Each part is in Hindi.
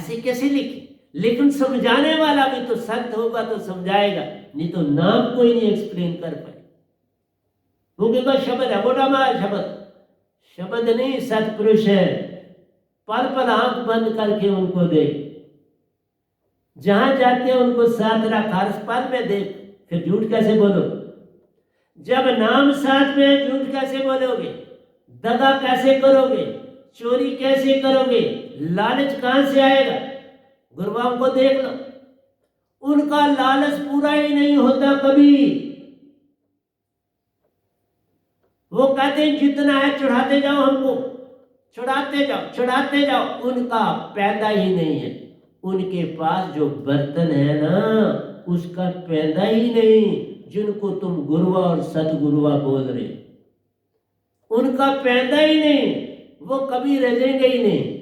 ऐसे कैसे लिखे? लेकिन समझाने वाला भी तो संत होगा तो समझाएगा, नहीं तो नाम कोई नहीं एक्सप्लेन कर पाए। वो कहेगा शब्द है, बोटा मार शब्द, शब्द नहीं सतपुरुष है। पल पल आंख बंद करके उनको देख, जहां जाते हैं उनको साथ रख, हर पल में देख, फिर झूठ कैसे बोलो? जब नाम साथ में है, झूठ कैसे बोलोगे? दगा कैसे करोगे? चोरी कैसे करोगे? लालच कहां से आएगा? गुरुवाओं को देख लो, उनका लालच पूरा ही नहीं होता कभी। वो कहते हैं जितना है चढ़ाते जाओ, हमको चढ़ाते जाओ चढ़ाते जाओ। उनका पैदा ही नहीं है, उनके पास जो बर्तन है ना उसका पैदा ही नहीं, जिनको तुम गुरुआ और सतगुरुआ बोल रहे, उनका पैदा ही नहीं, वो कभी रजेंगे ही नहीं।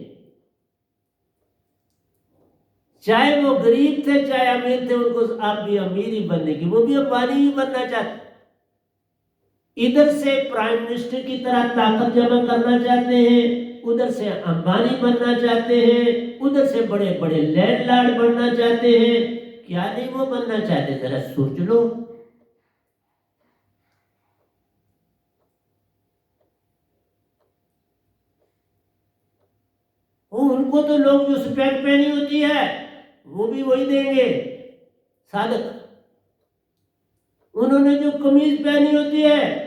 चाहे वो गरीब थे चाहे अमीर थे, उनको आप भी अमीर ही बनने की, वो भी अंबानी ही बनना चाहते। इधर से प्राइम मिनिस्टर की तरह ताकत जमा करना चाहते हैं, उधर से अंबानी बनना चाहते हैं, उधर से बड़े बड़े लैंडलॉर्ड बनना चाहते हैं। क्या नहीं वो बनना चाहते, जरा सोच लो। उनको तो लोग जो स्पेक्ट पहनी होती है वो भी वही देंगे साधक, उन्होंने जो कमीज पहनी होती है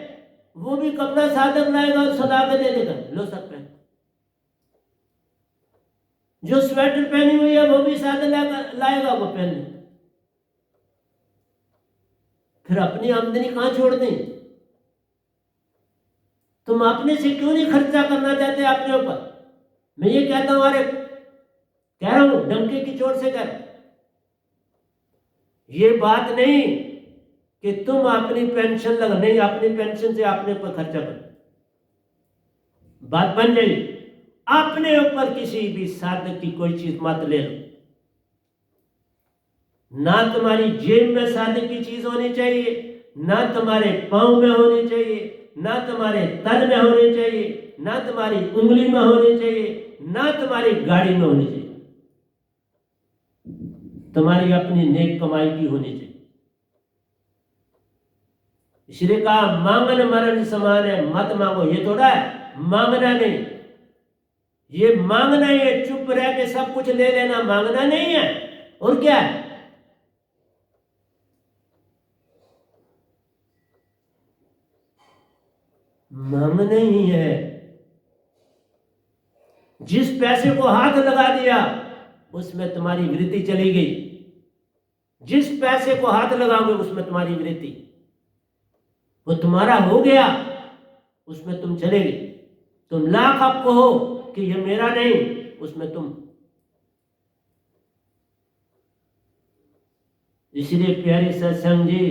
वो भी कपड़ा साधक लाएगा और सदा के दे देगा, लो सब पहन। जो स्वेटर पहनी हुई है वो भी साधक लाएगा, वो पहन। फिर अपनी आमदनी कहां छोड़ दें? तुम अपने से क्यों नहीं खर्चा करना चाहते अपने ऊपर? मैं ये कहता हूं, अरे कह रहा हूं डंके की चोट से कर, ये बात नहीं कि तुम अपनी पेंशन लगा, नहीं अपनी पेंशन से अपने ऊपर खर्चा कर, बात बन जाएगी। अपने ऊपर किसी भी साधक की कोई चीज मत ले लो, ना तुम्हारी जेब में साधक की चीज होनी चाहिए, ना तुम्हारे पांव में होनी चाहिए, ना तुम्हारे तन में होनी चाहिए, ना तुम्हारी उंगली में होनी चाहिए, ना तुम्हारी गाड़ी में होनी चाहिए। तुम्हारी अपनी नेक कमाई की होनी चाहिए। इसलिए कहा मांगन मरण समान है, मत मांगो। ये थोड़ा है मांगना नहीं, ये मांगना ही है, चुप रह के सब कुछ ले लेना मांगना नहीं है। और क्या है? मांगना ही है। जिस पैसे को हाथ लगा दिया उसमें तुम्हारी वृत्ति चली गई, जिस पैसे को हाथ लगाओगे उसमें तुम्हारी वृत्ति, वो तुम्हारा हो गया, उसमें तुम चलेगी। तुम लाख आपको हो कि ये मेरा नहीं, उसमें तुम। इसलिए प्यारी सत्संग जी,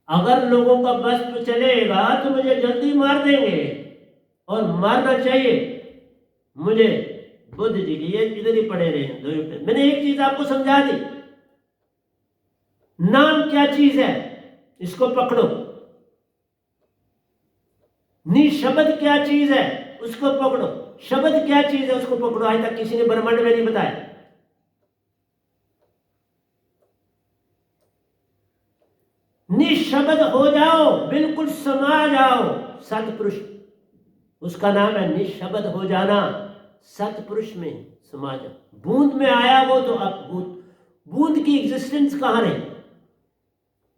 अगर लोगों का बस पे चलेगा तो मुझे जल्दी मार देंगे, और मारना चाहिए मुझे। बुद्ध जी की ये इधर ही पड़े रहे। मैंने एक चीज आपको समझा दी, नाम क्या चीज है इसको पकड़ो, निशब्द क्या चीज है उसको पकड़ो, शब्द क्या चीज है उसको पकड़ो। आज तक किसी ने ब्रह्मांड में नहीं बताया। निशब्द हो जाओ, बिल्कुल समा जाओ सतपुरुष, उसका नाम है निशब्द हो जाना, सतपुरुष में समा जाओ। बूंद में आया वो तो अब बूंद की एग्जिस्टेंस कहां रही?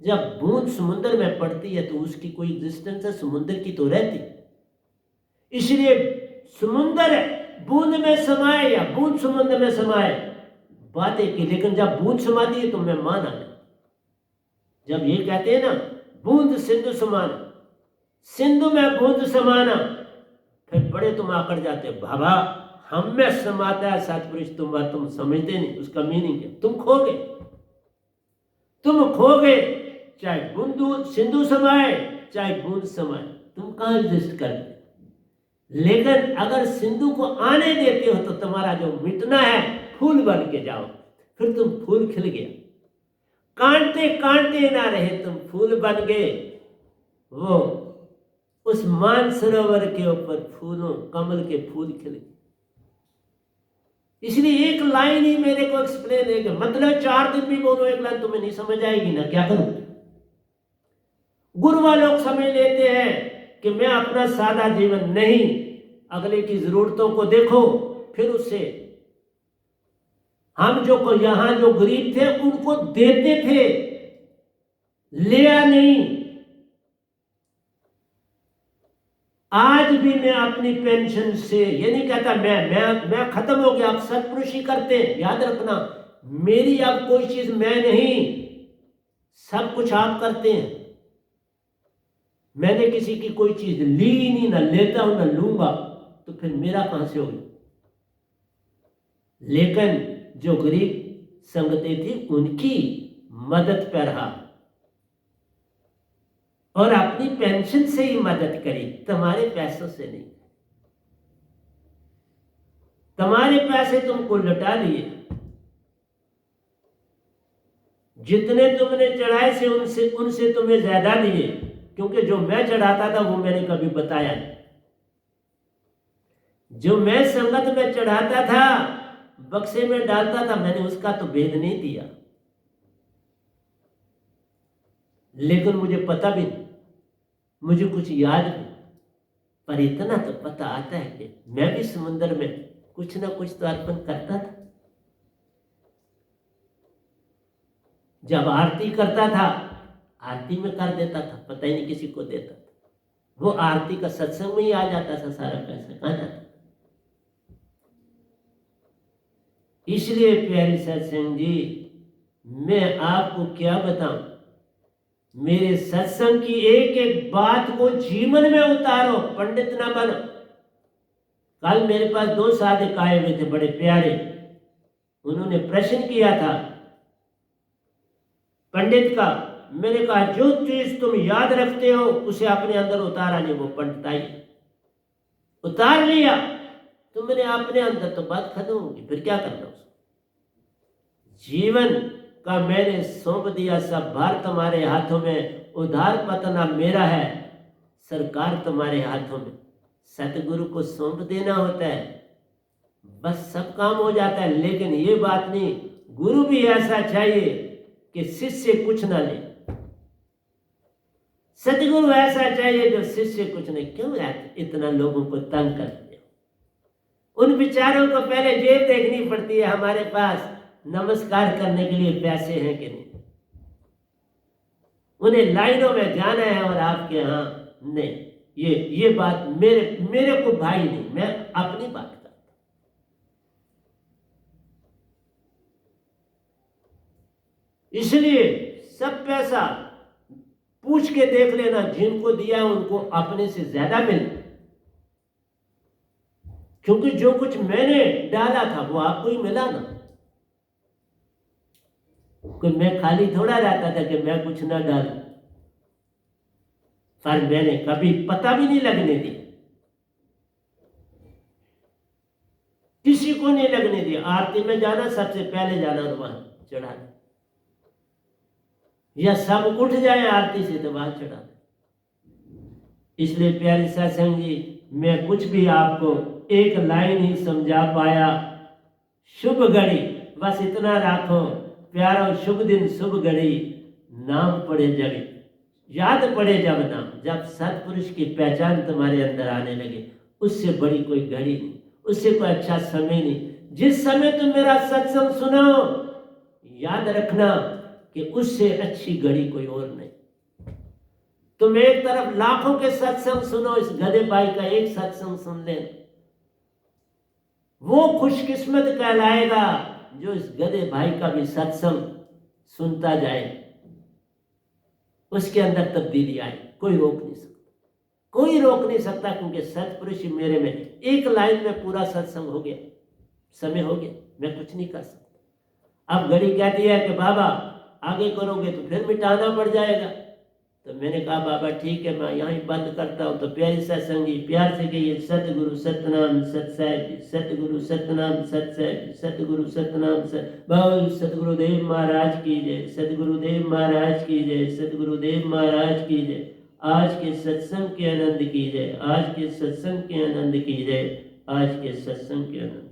जब बूंद समुद्र में पड़ती है तो उसकी कोई एग्जिस्टेंस है, समुद्र की तो रहती। इसलिए समुद्र बूंद में समाये या बूंद समुद्र में समाये, बातें की। लेकिन जब बूंद समाती है तो मैं मान आ जाए। जब ये कहते हैं ना बूंद सिंधु समाना, सिंधु में बूंद समाना, फिर बड़े तुम आकर जाते, बाबा हम में समाता है सतपुरुष, तुम समझते नहीं उसका मीनिंग है। तुम खोगे चाहे बूंद सिंधु समाए चाहे बूंद समाए, तुम कहां एग्जिस्ट करते। लेकिन अगर सिंधु को आने देते हो तो तुम्हारा जो मिटना है फूल बन के जाओ, फिर तुम फूल खिल गया। कांटे कांटे ना रहे, तुम फूल बन गए। वो उस मान सरोवर के ऊपर फूलों कमल के फूल खिले। इसलिए एक लाइन ही मेरे को एक्सप्लेन है कि मतलब 4 दिन भी बोलो एक लाइन तुम्हें नहीं समझ आएगी ना, क्या करूं। गुरु लोग समझ लेते हैं कि मैं अपना सादा जीवन नहीं, अगले की जरूरतों को देखो, फिर उससे हम जो यहां जो गरीब थे उनको देते थे, लिया नहीं। आज भी मैं अपनी पेंशन से, ये नहीं कहता मैं खत्म हो गया, अब सत्पुरुष ही करते हैं, याद रखना मेरी अब कोई चीज मैं नहीं, सब कुछ आप करते हैं। मैंने किसी की कोई चीज ली नहीं, ना लेता हूं ना लूंगा, तो फिर मेरा कहां से होगी। लेकिन जो गरीब संगतें थी उनकी मदद पर रहा और अपनी पेंशन से ही मदद करी, तुम्हारे पैसों से नहीं। तुम्हारे पैसे तुमको लुटा लिए, जितने तुमने चढ़ाए से उनसे तुम्हें ज्यादा दिए, क्योंकि जो मैं चढ़ाता था वो मैंने कभी बताया नहीं। जो मैं संगत में चढ़ाता था, बक्से में डालता था, मैंने उसका तो भेद नहीं दिया। लेकिन मुझे पता भी नहीं, मुझे कुछ याद नहीं, पर इतना तो पता आता है कि मैं भी समुद्र में कुछ ना कुछ तो अर्पण करता था। जब आरती करता था, आरती में कर देता था, पता ही नहीं किसी को देता था। वो आरती का सत्संग में ही आ जाता था, सारा पैसा कहां जाता। इसलिए प्यारी सत्संग जी, मैं आपको क्या बताऊं, मेरे सत्संग की एक एक बात को जीवन में उतारो, पंडित ना बनो। कल मेरे पास 2 साधक आए हुए थे, बड़े प्यारे। उन्होंने प्रश्न किया था पंडित का, मैंने कहा जो चीज तुम याद रखते हो उसे अपने अंदर उतारा नहीं। वो पंडिताई उतार लिया, तुमने अपने अंदर तो बात खत्म होगी, फिर क्या करना उसको। जीवन का मैंने सौंप दिया, सब भार तुम्हारे हाथों में, उधार पतना मेरा है, सरकार तुम्हारे हाथों में। सतगुरु को सौंप देना होता है, बस सब काम हो जाता है। लेकिन ये बात नहीं, गुरु भी ऐसा चाहिए कि शिष्य कुछ ना ले, सतगुरु ऐसा चाहिए जो शिष्य कुछ नहीं। क्यों इतना लोगों को तंग करते हो। उन विचारों को पहले जेब देखनी पड़ती है, हमारे पास नमस्कार करने के लिए पैसे हैं कि नहीं। उन्हें लाइनों में जाना है और आपके यहां नहीं। ये बात मेरे को भाई नहीं, मैं अपनी बात करता। इसलिए सब पैसा पूछ के देख लेना, जिनको दिया उनको अपने से ज्यादा मिले, क्योंकि जो कुछ मैंने डाला था वो आपको ही मिला ना। कोई मैं खाली थोड़ा रहता था कि मैं कुछ ना डालूं, पर मैंने कभी पता भी नहीं लगने दिया, किसी को नहीं लगने दिया। आरती में जाना, सबसे पहले जाना और वहां चढ़ाना, या सब उठ जाए आरती से तो वहां चढ़ाना। इसलिए प्यारी सत्संग जी, मैं कुछ भी आपको एक लाइन ही समझा पाया। शुभ घड़ी, बस इतना राखो प्यारो, शुभ दिन शुभ घड़ी, नाम पड़े जग, याद पड़े जब नाम। जब सत्पुरुष की पहचान तुम्हारे अंदर आने लगे, उससे बड़ी कोई घड़ी नहीं, उससे कोई अच्छा समय नहीं। जिस समय तुम मेरा सत्संग सुनो, याद रखना कि उससे अच्छी घड़ी कोई और नहीं। तुम एक तरफ लाखों के सत्संग सुनो, इस गधे भाई का एक सत्संग सुन ले, वो खुशकिस्मत कहलाएगा जो इस गधे भाई का भी सत्संग सुनता जाए, उसके अंदर तब्दीली आए। कोई रोक नहीं सकता, कोई रोक नहीं सकता, क्योंकि सत्पुरुष मेरे में एक लाइन में पूरा सत्संग हो गया, समय हो गया, मैं कुछ नहीं कर सकता। अब घड़ी कहती है कि बाबा आगे करोगे तो फिर मिटाना पड़ जाएगा। तो मैंने कहा बाबा ठीक है, मैं यहाँ ही बंद करता हूँ। तो प्यारी सत्संगी प्यार से कहिए, सतगुरु सतनाम सत साहिब जी, सतगुरु सतनाम सत साहिब जी, सतगुरु सतनाम सत। बोल सतगुरुदेव महाराज की जय, सतगुरुदेव महाराज की जय, सतगुरुदेव महाराज की जय। आज के सत्संग के आनंद की जय, आज के सत्संग के आनंद की जय, आज के सत्संग के आनंद।